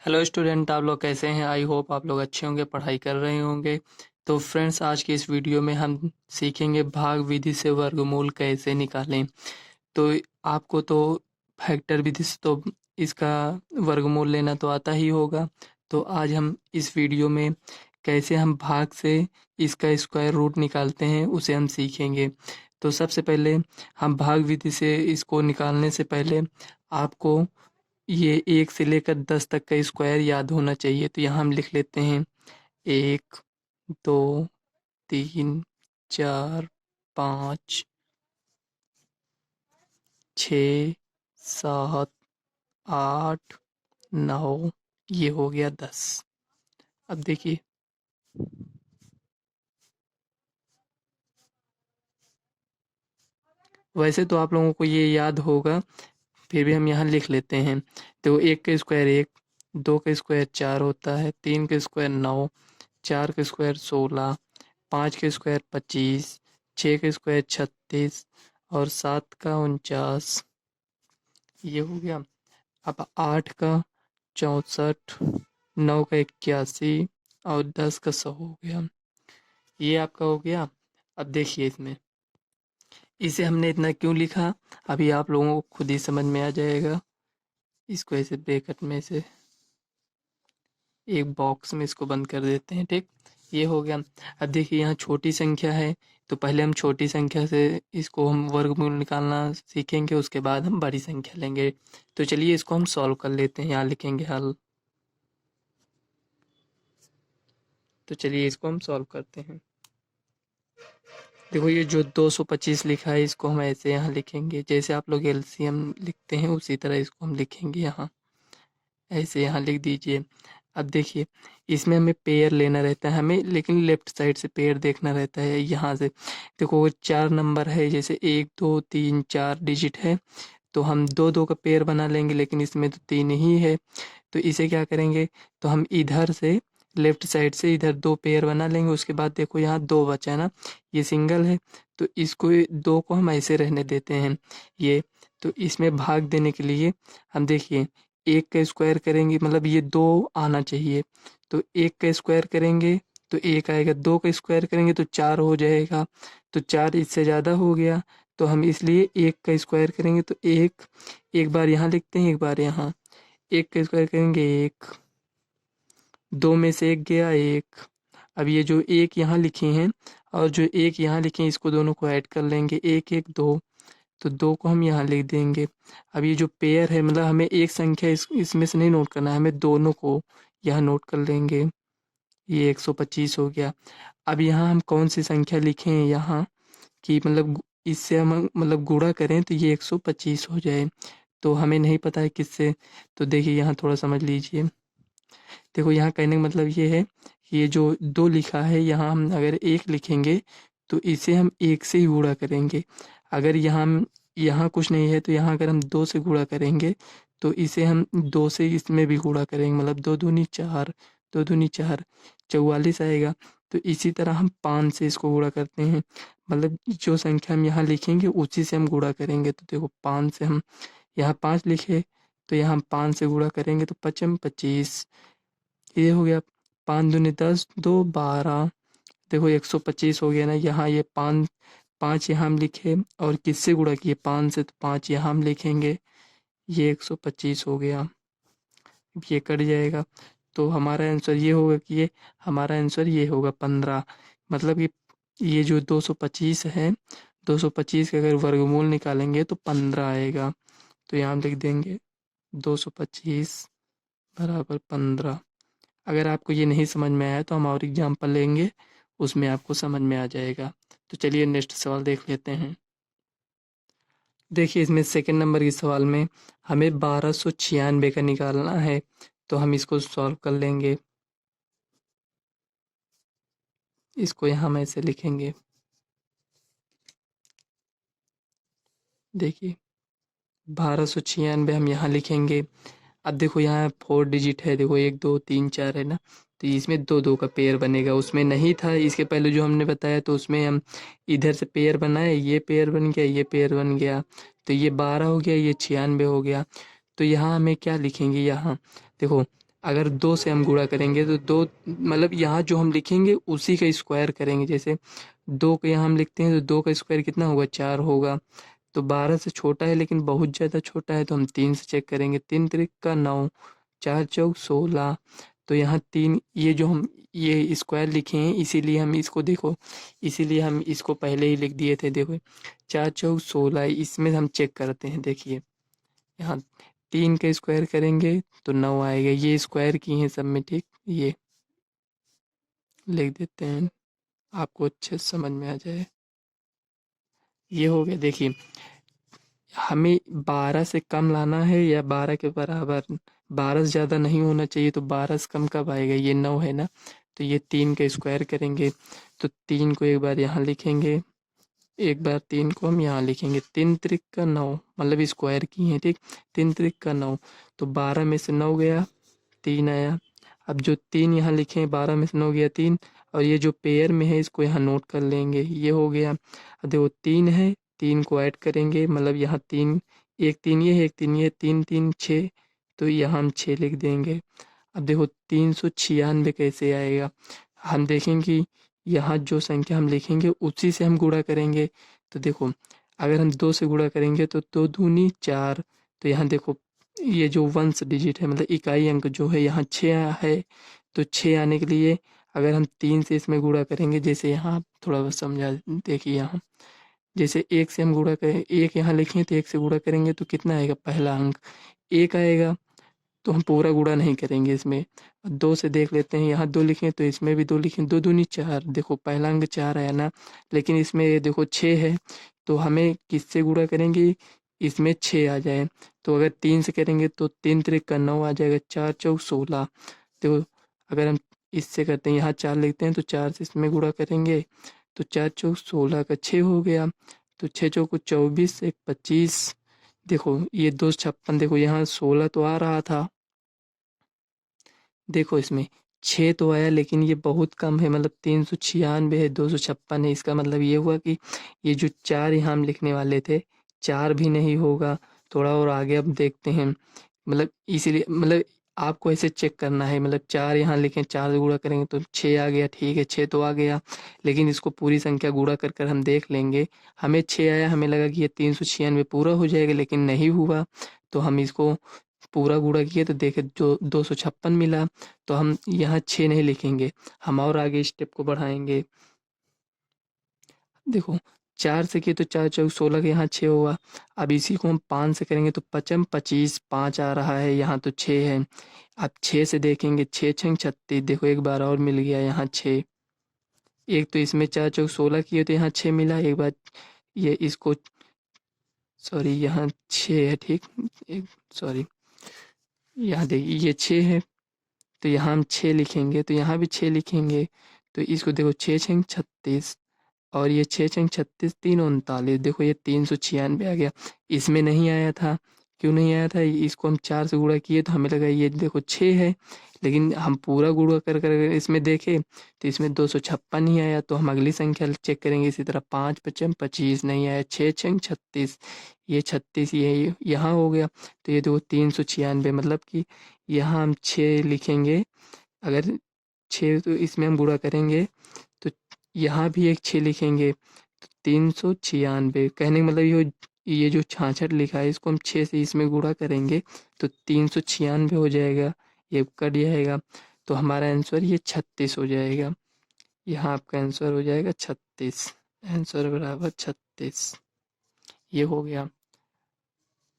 Hello student, आप लोग कैसे हैं? आई होप आप लोग अच्छे होंगे, पढ़ाई कर रहे होंगे। तो फ्रेंड्स, आज की इस वीडियो में हम सीखेंगे भाग विधि से वर्गमूल कैसे निकालें। तो आपको तो फैक्टर विधि से तो इसका वर्गमूल लेना तो आता ही होगा। तो आज हम इस वीडियो में कैसे हम भाग से इसका स्क्वायर रूट निकालते हैं उसे हम सीखेंगे। तो सबसे पहले हम भाग विधि से इसको निकालने से पहले आपको ये 1 से लेकर 10 तक का स्क्वायर याद होना चाहिए। तो यहाँ हम लिख लेते हैं 1, 2, 3, 4, 5, 6, 7, 8, 9, ये हो गया 10। अब देखिए, वैसे तो आप लोगों को ये याद होगा, फिर भी हम यहाँ लिख लेते हैं। तो 1 का स्क्वायर 1, 2 का स्क्वायर 4 होता है, 3 का स्क्वायर 9, 4 का स्क्वायर 16, 5 का स्क्वायर 25, 6 का स्क्वायर 36 और 7 का 49। ये हो गया। अब 8 का 64, 9 का 81 और 10 का 100 हो गया। ये आपका हो गया। अब देखिए, इसमें इसे हमने इतना क्यों लिखा, अभी आप लोगों को खुद ही समझ में आ जाएगा। इसको ऐसे ब्रैकेट में से एक बॉक्स में इसको बंद कर देते हैं, ठीक। ये हो गया। अब देखिए, यहाँ छोटी संख्या है, तो पहले हम छोटी संख्या से इसको हम वर्गमूल निकालना सीखेंगे, उसके बाद हम बड़ी संख्या लेंगे। तो चलिए इसको हम सॉल्व कर लेते हैं। यहाँ लिखेंगे हल। तो चलिए इसको हम सॉल्व करते हैं। देखो, ये जो 225 लिखा है, इसको हम ऐसे यहाँ लिखेंगे, जैसे आप लोग एलसीएम लिखते हैं उसी तरह इसको हम लिखेंगे। यहाँ ऐसे यहाँ लिख दीजिए। अब देखिए, इसमें हमें पेयर लेना रहता है हमें, लेकिन लेफ्ट साइड से पेयर देखना रहता है। यहाँ से देखो, वो 4 नंबर है, जैसे 1, 2, 3, 4 डिजिट है, तो हम दो दो का पेयर बना लेंगे, लेकिन इसमें तो 3 ही है। तो इसे क्या करेंगे, तो हम इधर से लेफ्ट साइड से इधर 2 पेयर बना लेंगे। उसके बाद देखो, यहाँ 2 बचा है ना, ये सिंगल है, तो इसको 2 को हम ऐसे रहने देते हैं। ये तो इसमें भाग देने के लिए हम देखिए, 1 का स्क्वायर करेंगे, मतलब ये 2 आना चाहिए। तो 1 का स्क्वायर करेंगे तो 1 आएगा, 2 का स्क्वायर करेंगे तो 4 हो जाएगा, तो 4 इससे ज़्यादा हो गया। तो हम इसलिए 1 का स्क्वायर करेंगे तो 1, एक बार यहाँ लिखते हैं, एक बार यहाँ। 1 का स्क्वायर करेंगे 1, 2 में से 1 गया 1। अब ये जो 1 यहाँ लिखे हैं और जो 1 यहाँ लिखे हैं, इसको दोनों को ऐड कर लेंगे, 1 1 2, तो 2 को हम यहाँ लिख देंगे। अब ये जो पेयर है, मतलब हमें एक संख्या इसमें से नहीं नोट करना है, हमें दोनों को यहाँ नोट कर लेंगे। ये 125 हो गया। अब यहाँ हम कौन सी संख्या लिखें यहाँ, कि मतलब इससे हम मतलब गुणा करें तो ये 125 हो जाए। तो हमें नहीं पता है किससे। तो देखिए, यहाँ थोड़ा समझ लीजिए। देखो, यहाँ कहने का मतलब ये है कि ये जो 2 लिखा है, यहाँ हम अगर 1 लिखेंगे तो इसे हम 1 से ही गुणा करेंगे। अगर यहाँ कुछ नहीं है, तो यहाँ अगर हम 2 से गुणा करेंगे तो इसे हम 2 से इसमें भी गुणा करेंगे, मतलब 2 दूनी 4, 2 दूनी 4, 44 आएगा। तो इसी तरह हम 5 से इसको गुणा करते हैं, मतलब जो संख्या हम यहाँ लिखेंगे उसी से हम गुणा करेंगे। तो देखो, 5 से हम यहाँ 5 लिखे, तो यहाँ हम 5 से गुणा करेंगे तो 5 25, ये हो गया। 5 दूनी 10, 2 12। देखो, 125 हो गया ना। यहाँ ये 5, 5 यहाँ हम लिखे और किससे गुणा किए, 5 से, तो 5 यहाँ हम लिखेंगे। ये 125 हो गया। ये कट जाएगा, तो हमारा आंसर ये होगा कि ये हमारा आंसर ये होगा 15। मतलब कि ये जो 225 है, 225 के अगर वर्गमूल निकालेंगे तो 15 आएगा। तो यहाँ हम लिख देंगे 225 बराबर 15। अगर आपको ये नहीं समझ में आया तो हम और एग्जाम्पल लेंगे, उसमें आपको समझ में आ जाएगा। तो चलिए नेक्स्ट सवाल देख लेते हैं। देखिए, इसमें सेकंड नंबर के सवाल में हमें 1296 का निकालना है, तो हम इसको सॉल्व कर लेंगे। इसको यहाँ हम ऐसे लिखेंगे। देखिए, 1296 हम यहाँ लिखेंगे। अब देखो, यहाँ 4 डिजिट है, देखो 1 2 3 4 है ना, तो इसमें 2 2 का पेयर बनेगा। उसमें नहीं था इसके पहले जो हमने बताया, तो उसमें हम इधर से पेयर बनाए, ये पेयर बन गया, ये पेयर बन गया, तो ये 12 हो गया, ये 96 हो गया। तो यहाँ हमें क्या लिखेंगे, यहाँ देखो अगर 2 से हम गुणा करेंगे तो 2 मतलब यहाँ जो हम लिखेंगे उसी का स्क्वायर करेंगे। जैसे 2 को यहाँ हम लिखते हैं तो 2 का स्क्वायर कितना होगा, 4 होगा। तो 12 से छोटा है लेकिन बहुत ज़्यादा छोटा है तो हम 3 से चेक करेंगे। 3 त्रिक का 9, 4 चौक 16। तो यहाँ 3, ये जो हम ये स्क्वायर लिखे हैं इसीलिए हम इसको देखो, इसीलिए हम इसको पहले ही लिख दिए थे। देखो 4 चौक 16, इसमें हम चेक करते हैं। देखिए यहाँ 3 का स्क्वायर करेंगे तो 9 आएगा। ये स्क्वायर की हैं सब में, ठीक। ये लिख देते हैं, आपको अच्छे से समझ में आ जाए। ये हो गया। देखिए हमें 12 से कम लाना है या 12 के बराबर। 12 से ज़्यादा नहीं होना चाहिए, तो 12 से कम कब आएगा, ये 9 है ना। तो ये 3 का स्क्वायर करेंगे तो 3 को एक बार यहाँ लिखेंगे, एक बार 3 को हम यहाँ लिखेंगे। 3 त्रिक का 9, मतलब स्क्वायर की है, ठीक। 3 त्रिक का 9, तो 12 में से 9 गया, 3 आया। अब जो 3 यहाँ लिखे हैं, 12 में से 9 गया 3, और ये जो पेयर में है इसको यहाँ नोट कर लेंगे, ये हो गया। अब देखो 3 है, 3 को ऐड करेंगे, मतलब यहाँ 3, एक 3 ये है, एक 3 ये, 3 3 6, तो यहाँ हम 6 लिख देंगे। अब देखो 396 कैसे आएगा, हम देखेंगे कि यहाँ जो संख्या हम लिखेंगे उसी से हम गुणा करेंगे। तो देखो अगर हम 2 से गुणा करेंगे तो 2 दूनी 4, तो यहाँ देखो ये जो वंश डिजिट है, मतलब इकाई अंक जो है यहाँ 6 है। तो 6 आने के लिए अगर हम 3 से इसमें गुणा करेंगे, जैसे यहाँ आप थोड़ा बहुत समझा, देखिए यहाँ जैसे 1 से हम गुणा करें, 1 यहाँ लिखें तो 1 से गुणा करेंगे तो कितना आएगा, पहला अंक 1 आएगा। तो हम पूरा गुणा नहीं करेंगे इसमें। 2 से देख लेते हैं, यहाँ 2 लिखें तो इसमें भी 2 लिखें, 2 दूनी 4, देखो पहला अंक 4 आया ना। लेकिन इसमें ये देखो 6 है, तो हमें किससे गुणा करेंगे, इसमें 6 आ जाए। तो अगर 3 से करेंगे तो 3 त्रिक का 9 आ जाएगा, 4 चौक 16। देखो अगर हम इससे करते हैं, यहाँ 4 लिखते हैं तो 4 से इसमें गुणा करेंगे तो 4 चौक 16 का 6 हो गया। तो 6 चौक 24, एक 25। देखो ये 256, देखो यहाँ 16 तो आ रहा था, देखो इसमें 6 तो आया लेकिन ये बहुत कम है, मतलब 396 है, 256 है। इसका मतलब ये हुआ कि ये जो 4 यहाँ हम लिखने वाले थे, 4 भी नहीं होगा। थोड़ा और आगे अब देखते हैं, मतलब इसीलिए मतलब आपको ऐसे चेक करना है, मतलब 4 यहाँ लिखें, 4 से गुणा करेंगे तो 6 आ गया, ठीक है 6 तो आ गया। लेकिन इसको पूरी संख्या गुणा कर कर हम देख लेंगे, हमें 6 आया, हमें लगा कि ये 396 पूरा हो जाएगा, लेकिन नहीं हुआ। तो हम इसको पूरा गुणा किए तो देखे जो 256 मिला। तो हम यहाँ 6 नहीं लिखेंगे, हम और आगे स्टेप को बढ़ाएंगे। देखो 4 से किए तो 4 चौक 16 के यहाँ 6 हुआ। अब इसी को हम 5 से करेंगे तो 5 25, 5 आ रहा है, यहाँ तो 6 है। अब 6 से देखेंगे, 6 छंग 36, देखो एक बार और मिल गया यहाँ 6। एक तो इसमें 4 चौक 16 किए तो यहाँ 6 मिला, एक बार ये इसको, सॉरी यहाँ 6 है, ठीक। एक सॉरी, यहाँ देखिए ये 6 है, तो यहाँ हम 6 लिखेंगे, तो यहाँ भी 6 लिखेंगे। तो इसको देखो 6 छंग 36, और ये 6 छंग 36, 3 39, देखो ये 396 आ गया। इसमें नहीं आया था, क्यों नहीं आया था, इसको हम 4 से गुणा किए तो हमें लगा ये देखो 6 है। लेकिन हम पूरा गुणा कर कर इसमें देखे तो इसमें 256 ही आया। तो हम अगली संख्या चेक करेंगे इसी तरह, 5 पचम 25 नहीं आया, 6 छंग 36, ये 36 ये यहाँ हो गया। तो ये देखो 396, मतलब कि यहाँ हम 6 लिखेंगे। अगर 6 तो इसमें हम गुणा करेंगे तो यहाँ भी एक 6 लिखेंगे, तो 396, कहने का मतलब ये जो 66 लिखा है इसको हम 6 से इसमें गुणा करेंगे तो 396 हो जाएगा, ये कट जाएगा। तो हमारा आंसर ये 36 हो जाएगा। यहाँ आपका आंसर हो जाएगा 36, आंसर बराबर 36, ये हो गया।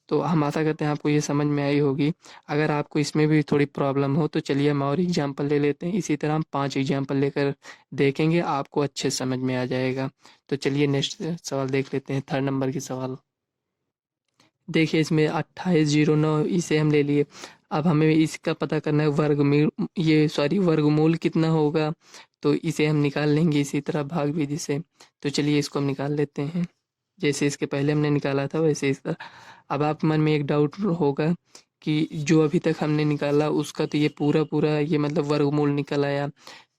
तो हम आशा करते हैं आपको ये समझ में आई होगी। अगर आपको इसमें भी थोड़ी प्रॉब्लम हो तो चलिए हम और एग्जाम्पल ले लेते हैं। इसी तरह हम 5 एग्जाम्पल लेकर देखेंगे, आपको अच्छे से समझ में आ जाएगा। तो चलिए नेक्स्ट सवाल देख लेते हैं, 3rd नंबर की सवाल। देखिए इसमें 2809 इसे हम ले लिए। अब हमें इसका पता करना है वर्गमूल, ये सॉरी वर्गमूल कितना होगा। तो इसे हम निकाल लेंगे इसी तरह भाग विधि से। तो चलिए इसको हम निकाल लेते हैं, जैसे इसके पहले हमने निकाला था वैसे इसका। अब आप मन में एक डाउट होगा कि जो अभी तक हमने निकाला उसका तो ये पूरा पूरा ये मतलब वर्गमूल निकल आया।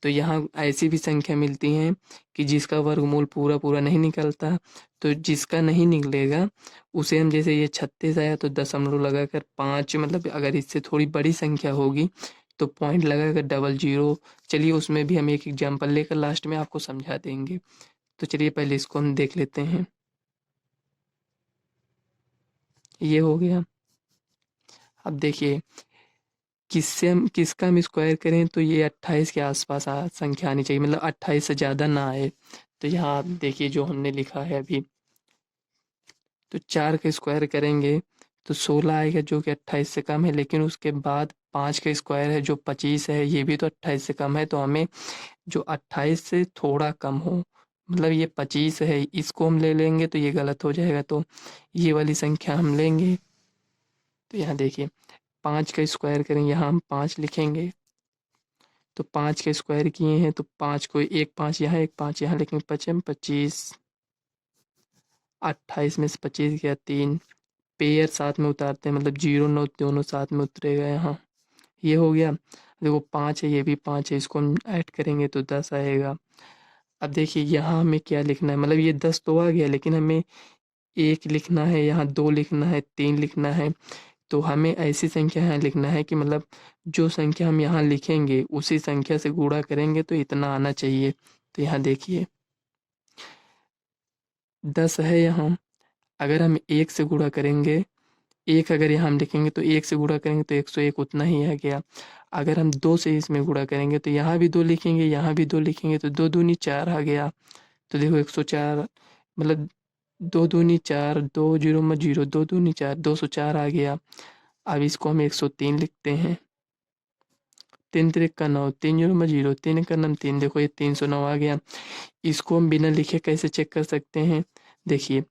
तो यहाँ ऐसी भी संख्या मिलती हैं कि जिसका वर्गमूल पूरा पूरा नहीं निकलता। तो जिसका नहीं निकलेगा उसे हम, जैसे ये 36 आया तो दशमलव लगाकर 5, मतलब अगर इससे थोड़ी बड़ी संख्या होगी तो पॉइंट लगाकर डबल जीरो। चलिए उसमें भी हम एक एग्जाम्पल लेकर लास्ट में आपको समझा देंगे। तो चलिए पहले इसको हम देख लेते हैं। ये हो गया। अब देखिए किसका हम स्क्वायर करें तो ये 28 के आसपास संख्या आनी चाहिए, मतलब 28 से ज़्यादा ना आए। तो यहाँ आप देखिए जो हमने लिखा है अभी, तो 4 का स्क्वायर करेंगे तो 16 आएगा जो कि 28 से कम है। लेकिन उसके बाद 5 का स्क्वायर है जो 25 है, ये भी तो 28 से कम है। तो हमें जो 28 से थोड़ा कम हो, मतलब ये 25 है, इसको हम ले लेंगे तो ये गलत हो जाएगा। तो ये वाली संख्या हम लेंगे। तो यहाँ देखिए 5 का स्क्वायर करेंगे, यहाँ हम 5 लिखेंगे। तो 5 के स्क्वायर किए हैं तो 5 को एक 5 यहाँ एक 5 यहाँ लिखेंगे, 5 25, 28 में से 25 गया 3, पेयर साथ में उतारते हैं, मतलब 0 9 दोनों साथ में उतरेगा यहाँ। ये हो गया। देखो 5 है, ये भी 5 है, इसको हम ऐड करेंगे तो 10 आएगा। अब देखिए यहाँ हमें क्या लिखना है, मतलब ये 10 तो आ गया, लेकिन हमें 1 लिखना है, यहाँ 2 लिखना है, 3 लिखना है। तो हमें ऐसी संख्या यहाँ लिखना है कि मतलब जो संख्या हम यहाँ लिखेंगे उसी संख्या से गुणा करेंगे तो इतना आना चाहिए। तो यहाँ देखिए 10 है यहाँ, अगर हम 1 से गुणा करेंगे, 1 अगर यहाँ हम लिखेंगे तो 1 से गुणा करेंगे तो 101 उतना ही आ गया। अगर हम 2 से इसमें गुणा करेंगे तो यहाँ भी 2 लिखेंगे, यहाँ भी 2 लिखेंगे तो 2 दूनी 4 आ गया। तो देखो 104, मतलब 2 दूनी 4, 2 जीरो में 0, 2 दूनी 4, 204 आ गया। अब इसको हम 103 लिखते हैं। 3 त्रिक का 9, 3 जीरो में 0, 3 का नाम 3, देखो ये 309 आ गया। इसको हम बिना लिखे कैसे चेक कर सकते हैं? देखिए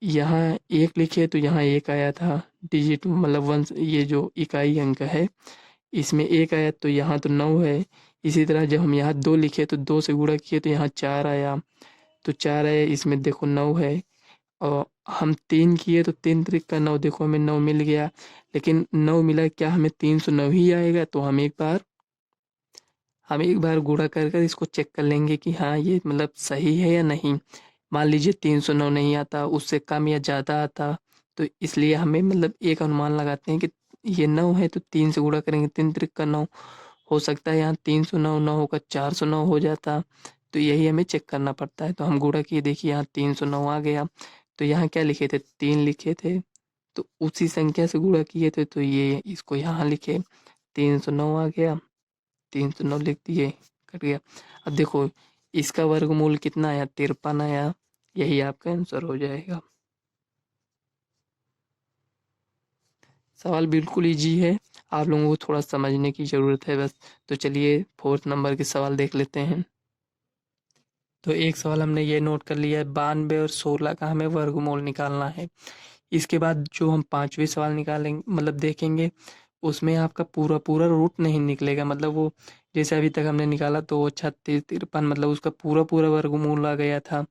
यहाँ 1 लिखे तो यहाँ 1 आया था, डिजिट मतलब वन, ये जो इकाई अंक है इसमें 1 आया, तो यहाँ तो 9 है। इसी तरह जब हम यहाँ 2 लिखे तो 2 से गुणा किए तो यहाँ 4 आया, तो 4 आया, इसमें देखो 9 है। और हम 3 किए तो 3 त्रिक का 9, देखो हमें 9 मिल गया। लेकिन 9 मिला, क्या हमें 309 ही आएगा? तो हम एक बार गुणा कर कर इसको चेक कर लेंगे कि हाँ ये मतलब सही है या नहीं। मान लीजिए 309 नहीं आता, उससे कम या ज़्यादा आता, तो इसलिए हमें मतलब एक अनुमान लगाते हैं कि ये 9 है तो 3 से गुणा करेंगे, 3 त्रिक का 9, हो सकता है यहाँ 309 ना होगा 409 हो जाता। तो यही हमें चेक करना पड़ता है। तो हम गुणा किए, देखिए यहाँ 309 आ गया। तो यहाँ क्या लिखे थे? 3 लिखे थे, तो उसी संख्या से गुणा किए थे, तो ये इसको यहाँ लिखे, 309 आ गया, 309 लिख दिए, कट गया। अब देखो इसका वर्गमूल कितना आया? 53 आया। यही आपका आंसर हो जाएगा। सवाल बिल्कुल इजी है, आप लोगों को थोड़ा समझने की ज़रूरत है बस। तो चलिए 4th नंबर के सवाल देख लेते हैं। तो एक सवाल हमने ये नोट कर लिया है, 92 और 16 का हमें वर्गमूल निकालना है। इसके बाद जो हम 5वीं सवाल निकालेंगे, मतलब देखेंगे, उसमें आपका पूरा पूरा रूट नहीं निकलेगा, मतलब वो जैसे अभी तक हमने निकाला तो वो 36 53, मतलब उसका पूरा पूरा वर्गमूल आ गया था।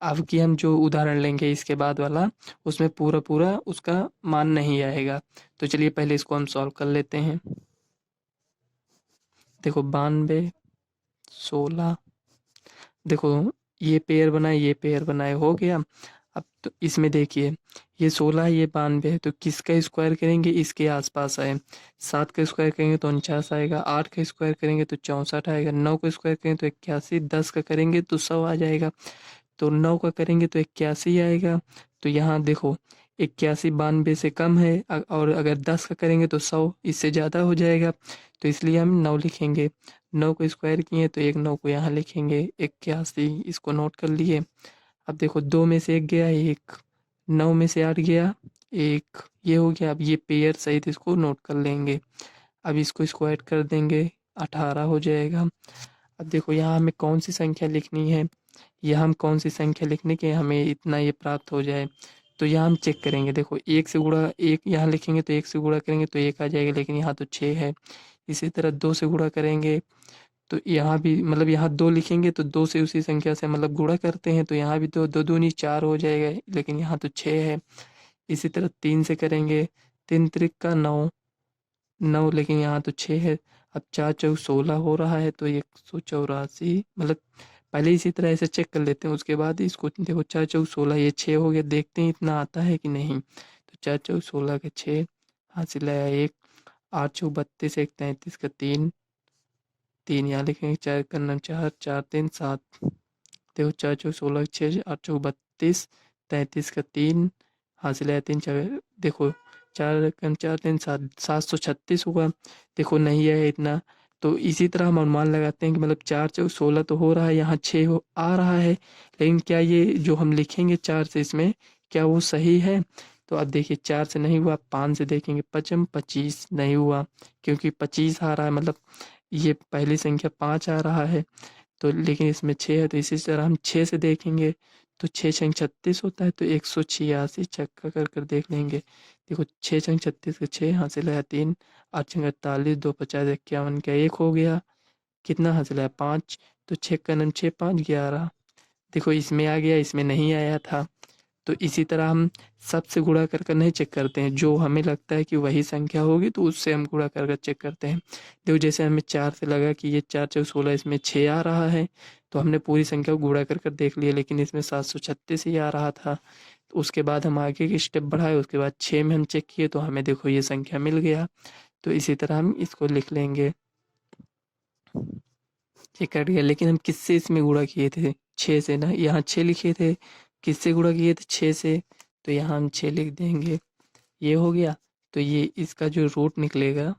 अब की हम जो उदाहरण लेंगे इसके बाद वाला, उसमें पूरा पूरा उसका मान नहीं आएगा। तो चलिए पहले इसको हम सॉल्व कर लेते हैं। देखो 92 16, देखो ये पेयर बनाए, ये पेयर बनाए, हो गया। अब तो इसमें देखिए ये 16 है, ये 92 है, तो किसका स्क्वायर करेंगे? इसके आसपास आए। 7 का स्क्वायर करेंगे तो 49 आएगा, 8 का स्क्वायर करेंगे तो 64 आएगा, 9 का स्क्वायर करेंगे तो 81, 10 का करेंगे तो 100 आ जाएगा। तो 9 का करेंगे तो 81 आएगा। तो यहाँ देखो 81 92 से कम है, और अगर 10 का करेंगे तो 100 इससे ज़्यादा हो जाएगा। तो इसलिए हम 9 लिखेंगे। 9 को स्क्वायर किए तो एक 9 को यहाँ लिखेंगे, 81, इसको नोट कर लिए। अब देखो 2 में से 1 गया 1, 9 में से 8 गया 1, ये हो गया। अब ये पेयर सहित इसको नोट कर लेंगे। अब इसको स्क्वायर कर देंगे, 18 हो जाएगा। अब देखो यहाँ हमें कौन सी संख्या लिखनी है, यहाँ हम कौन सी संख्या लिखने के हमें इतना ये प्राप्त हो जाए। तो यहाँ हम चेक करेंगे, देखो 1 से गुणा, 1 यहाँ लिखेंगे तो 1 से गुणा करेंगे तो 1 आ जाएगा, लेकिन यहाँ तो 6 है। इसी तरह 2 से गुणा करेंगे तो यहाँ भी, मतलब यहाँ 2 लिखेंगे तो 2 से उसी संख्या से मतलब गुणा करते हैं, तो यहाँ भी 2, 2 दूनी 4 हो जाएगा, लेकिन यहाँ तो 6 है। इसी तरह 3 से करेंगे, 3 त्रिक का 9, 9, लेकिन यहाँ तो 6 है। अब 4 चौक 16 हो रहा है, तो 184, मतलब पहले इसी तरह ऐसे चेक कर लेते हैं, उसके बाद इसको देखो 4 चौक 16, ये 6 हो गया, देखते हैं इतना आता है कि नहीं। तो 4 चौक 16 के 6 हासिल आया 1। 8 चौक 32, 1 33 का 3, 3 यहाँ लिखेंगे, 4 का 9 4, 4 3 7। देखो 4 चौक 16, 6 8 चौक 32, 33 का 3, हासिल है 3 4। देखो 4 का 4 3 7, 736 होगा। देखो नहीं है इतना, तो इसी तरह हम अनुमान लगाते हैं कि मतलब 4 चौक 16 तो हो रहा है, यहाँ 6 आ रहा है, लेकिन क्या ये जो हम लिखेंगे 4 से इसमें क्या वो सही है? तो अब देखिए 4 से नहीं हुआ, 5 से देखेंगे, 5 25 नहीं हुआ, क्योंकि 25 आ रहा है, मतलब ये पहली संख्या 5 आ रहा है, तो लेकिन इसमें 6 है, तो इसी तरह हम 6 से देखेंगे, तो 6 छंग 36 होता है, तो 186 चक्का कर कर देख लेंगे। देखो 6 छंग 36 का 6 हासिल है 3, 8 छंग 48, 2 50 51 का 1 हो गया, कितना हासिल है 5, तो 6 का 9 6 5 11। देखो इसमें आ गया, इसमें नहीं आया था, तो इसी तरह हम सबसे गुणा कर कर नहीं चेक करते हैं, जो हमें लगता है कि वही संख्या होगी तो उससे हम गुणा कर कर चेक करते हैं। देखो जैसे हमें 4 से लगा कि ये 4 चौक 16, इसमें 6 आ रहा है, तो हमने पूरी संख्या को गुणा कर कर देख लिया, लेकिन इसमें 736 ही आ रहा था। तो उसके बाद हम आगे की स्टेप बढ़ाए, उसके बाद 6 में हम चेक किए तो हमें देखो ये संख्या मिल गया, तो इसी तरह हम इसको लिख लेंगे। ये कट गया, लेकिन हम किससे इसमें गुणा किए थे? 6 से ना, यहाँ 6 लिखे थे, किससे गुणा किए थे? 6 से, तो यहाँ हम 6 लिख देंगे। ये हो गया, तो ये इसका जो रूट निकलेगा,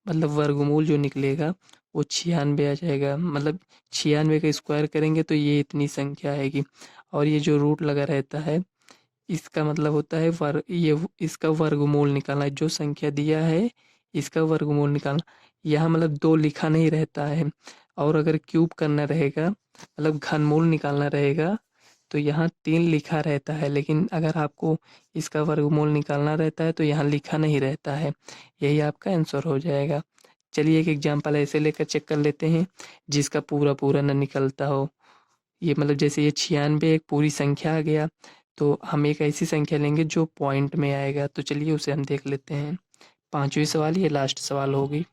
मतलब वर्गमूल जो निकलेगा वो 96 आ जाएगा, मतलब 96 का स्क्वायर करेंगे तो ये इतनी संख्या आएगी। और ये जो रूट लगा रहता है, इसका मतलब होता है इसका वर्गमूल निकालना है, जो संख्या दिया है इसका वर्गमूल निकालना। यहाँ मतलब 2 लिखा नहीं रहता है, और अगर क्यूब करना रहेगा, मतलब घनमूल निकालना रहेगा, तो यहाँ 3 लिखा रहता है, लेकिन अगर आपको इसका वर्गमूल निकालना रहता है तो यहाँ लिखा नहीं रहता है। यही आपका आंसर हो जाएगा। चलिए एक एग्जांपल ऐसे लेकर चेक कर लेते हैं जिसका पूरा पूरा ना निकलता हो। ये मतलब जैसे ये 96 एक पूरी संख्या आ गया, तो हम एक ऐसी संख्या लेंगे जो पॉइंट में आएगा, तो चलिए उसे हम देख लेते हैं। 5वीं सवाल, ये लास्ट सवाल होगी।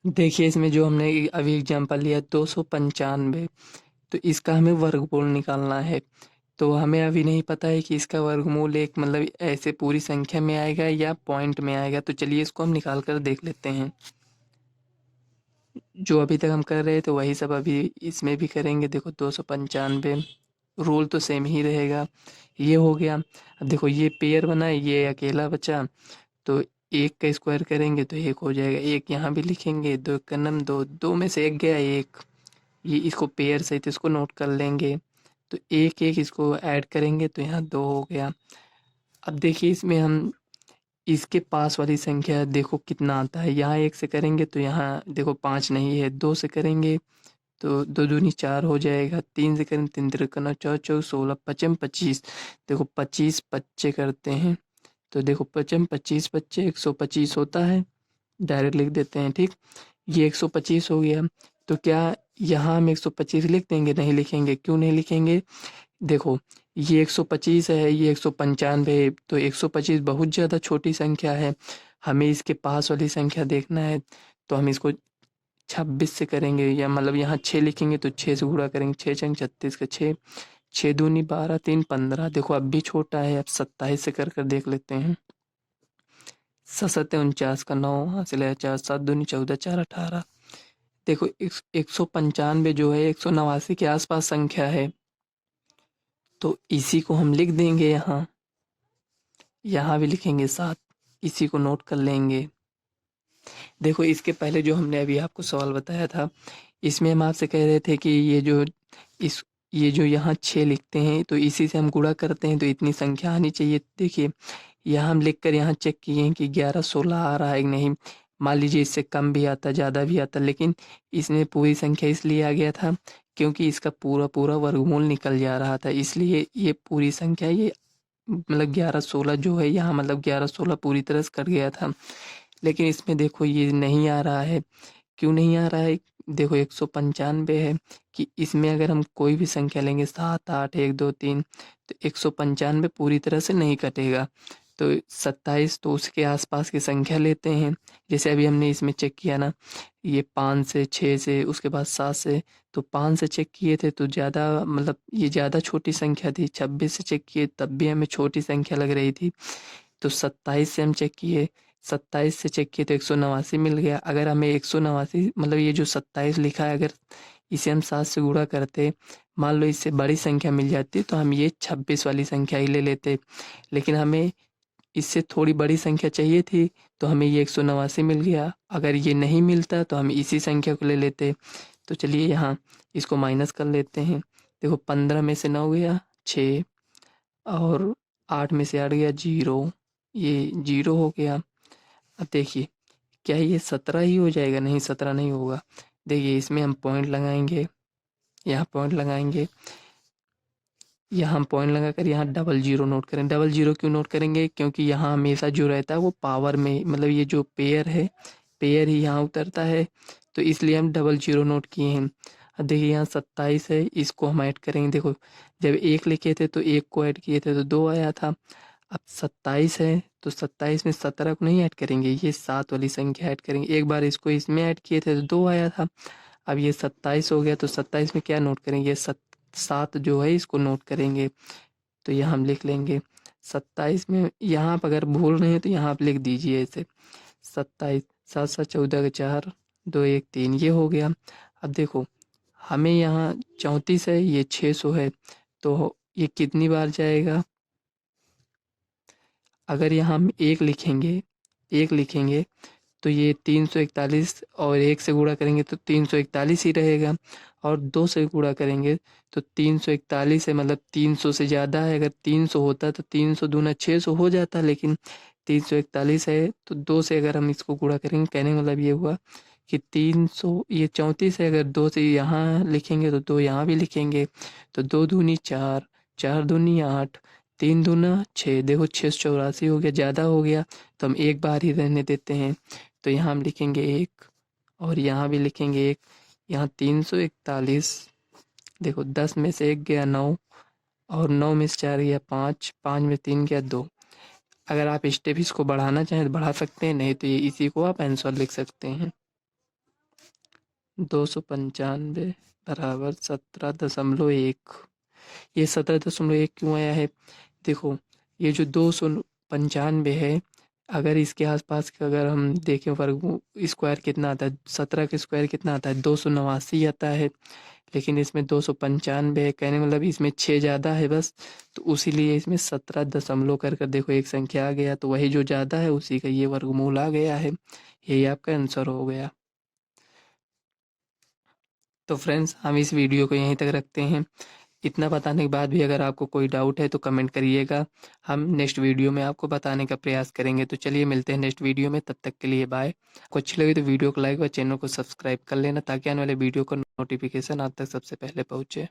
देखिए इसमें जो हमने अभी एग्जांपल लिया 295, तो इसका हमें वर्गमूल निकालना है। तो हमें अभी नहीं पता है कि इसका वर्गमूल एक मतलब ऐसे पूरी संख्या में आएगा या पॉइंट में आएगा, तो चलिए इसको हम निकाल कर देख लेते हैं। जो अभी तक हम कर रहे थे वही सब अभी इसमें भी करेंगे। देखो 295, रूल तो सेम ही रहेगा। ये हो गया। अब देखो ये पेयर बना, ये अकेला बचा, तो एक का स्क्वायर करेंगे तो एक हो जाएगा, एक यहाँ भी लिखेंगे, दो का नम दो, दो में से एक गया एक, ये इसको पेयर सहित इसको नोट कर लेंगे, तो एक एक इसको ऐड करेंगे तो यहाँ 2 हो गया। अब देखिए इसमें हम इसके पास वाली संख्या देखो कितना आता है, यहाँ 1 से करेंगे तो यहाँ देखो 5 नहीं है, 2 से करेंगे तो 2 दूनी 4 हो जाएगा, 3 से करेंगे 3 तिरक 9 4 14 16 पचम 25। देखो 25 बच्चे करते हैं, तो देखो पचम 25 बच्चे 125 होता है, डायरेक्ट लिख देते हैं। ठीक, ये 125 हो गया, तो क्या यहाँ हम 125 लिख देंगे? नहीं लिखेंगे। क्यों नहीं लिखेंगे? देखो ये 125 है, ये 195 है, तो 125 बहुत ज़्यादा छोटी संख्या है, हमें इसके पास वाली संख्या देखना है, तो हम इसको 26 से करेंगे, या मतलब यहाँ 6 लिखेंगे तो 6 से गुणा करेंगे, 6 छंग 36 का 6, 6 दूनी 12 3 15। देखो अब भी छोटा है, अब 27 से कर कर देख लेते हैं। 7 49 का 9 हासिल है 4, 7 दूनी 14 4 18। देखो 195 जो है 189 के आसपास संख्या है, तो इसी को हम लिख देंगे यहाँ, यहाँ भी लिखेंगे 7, इसी को नोट कर लेंगे। देखो इसके पहले जो हमने अभी आपको सवाल बताया था, इसमें हम आपसे कह रहे थे कि इस ये जो यहाँ 6 लिखते हैं तो इसी से हम गुणा करते हैं तो इतनी संख्या आनी चाहिए। देखिए यहाँ हम लिख कर यहाँ चेक किए हैं कि 11 16 आ रहा है कि नहीं। मान लीजिए इससे कम भी आता, ज़्यादा भी आता, लेकिन इसमें पूरी संख्या इसलिए आ गया था क्योंकि इसका पूरा पूरा वर्गमूल निकल जा रहा था, इसलिए ये पूरी संख्या ये मतलब 11 16 जो है यहाँ, मतलब 11 16 पूरी तरह से कट गया था। लेकिन इसमें देखो ये नहीं आ रहा है, क्यों नहीं आ रहा है? देखो 195 है, कि इसमें अगर हम कोई भी संख्या लेंगे 7 8 1 2 3, तो 195 पूरी तरह से नहीं कटेगा, तो 27 तो उसके आसपास की संख्या लेते हैं। जैसे अभी हमने इसमें चेक किया ना, ये 5 से 6 से उसके बाद 7 से, तो 5 से चेक किए थे तो ज़्यादा मतलब ये ज़्यादा छोटी संख्या थी, 26 से चेक किए तब भी हमें छोटी संख्या लग रही थी, तो 27 से हम चेक किए, 27 से चेक किए तो 189 मिल गया। अगर हमें 189 मतलब ये जो 27 लिखा है, अगर इसे हम 7 से गुणा करते, मान लो इससे बड़ी संख्या मिल जाती तो हम ये 26 वाली संख्या ही ले लेते, लेकिन हमें इससे थोड़ी बड़ी संख्या चाहिए थी तो हमें ये 189 मिल गया। अगर ये नहीं मिलता तो हम इसी संख्या को ले लेते। तो चलिए यहाँ इसको माइनस कर लेते हैं। देखो 15 में से 9 गया 6, और 8 में से 8 गया 0, ये 0 हो गया। अब देखिए क्या ये 17 ही हो जाएगा? नहीं, 17 नहीं होगा। देखिए इसमें हम पॉइंट लगाएंगे, यहाँ पॉइंट लगाएंगे, यहाँ हम पॉइंट लगाकर यहाँ डबल जीरो नोट करें। डबल जीरो क्यों नोट करेंगे? क्योंकि यहाँ हमेशा जो रहता है वो पावर में, मतलब ये जो पेयर है, पेयर ही यहाँ उतरता है, तो इसलिए हम डबल जीरो नोट किए हैं। अब देखिए यहाँ 27 है, इसको हम ऐड करेंगे। देखो जब 1 लिखे थे तो 1 को ऐड किए थे तो 2 आया था। अब 27 है तो 27 में 17 को नहीं ऐड करेंगे, ये 7 वाली संख्या ऐड करेंगे। एक बार इसको इसमें ऐड किए थे तो 2 आया था। अब ये 27 हो गया तो 27 में क्या नोट करेंगे? 7 जो है इसको नोट करेंगे। तो यहाँ हम लिख लेंगे 27 में, यहाँ आप अगर भूल रहे हैं तो यहाँ आप लिख दीजिए ऐसे 27, 7 7 14 के 4, 2 1 3, ये हो गया। अब देखो हमें यहाँ 34 है, ये 600 है, तो ये कितनी बार जाएगा? अगर यहाँ हम 1 लिखेंगे, 1 लिखेंगे तो ये 341, और 1 से गुणा करेंगे तो 341 ही रहेगा, और 2 से गुणा करेंगे तो 341 है, मतलब 300 से ज़्यादा है। अगर 300 होता तो 300 दूना 600 हो जाता, लेकिन 341 है तो 2 से अगर हम इसको गुणा करेंगे, कहने का मतलब ये हुआ कि 300, ये 34 है, अगर 2 से यहाँ लिखेंगे तो 2 यहाँ भी लिखेंगे, तो 2 दूनी 4, 4 दूनी 8, 3 दूना 6, देखो 684 हो गया, ज़्यादा हो गया तो हम एक बार ही रहने देते हैं। तो यहाँ हम लिखेंगे 1, और यहाँ भी लिखेंगे 1, यहाँ 341, देखो 10 में से 1 गया 9, और 9 में से 4 गया 5, 5 में 3 गया 2। अगर आप स्टेप इसको बढ़ाना चाहें तो बढ़ा सकते हैं, नहीं तो ये इसी को आप आंसर लिख सकते हैं। 295 बराबर 17.1। ये 17.1 क्यों आया है? देखो ये जो 295 है, अगर इसके आसपास का अगर हम देखें वर्ग स्क्वायर कितना आता है, 17 का स्क्वायर कितना आता है? 289 आता है, लेकिन इसमें 295 है, कहने मतलब इसमें 6 ज़्यादा है बस, तो उसीलिए इसमें 17 दशमलव कर कर देखो एक संख्या आ गया, तो वही जो ज़्यादा है उसी का ये वर्गमूल आ गया है। यही आपका आंसर हो गया। तो फ्रेंड्स हम इस वीडियो को यहीं तक रखते हैं। इतना बताने के बाद भी अगर आपको कोई डाउट है तो कमेंट करिएगा, हम नेक्स्ट वीडियो में आपको बताने का प्रयास करेंगे। तो चलिए मिलते हैं नेक्स्ट वीडियो में, तब तक के लिए बाय। आपको अच्छी लगी तो वीडियो को लाइक और चैनल को सब्सक्राइब कर लेना, ताकि आने वाले वीडियो का नोटिफिकेशन आप तक सबसे पहले पहुँचे।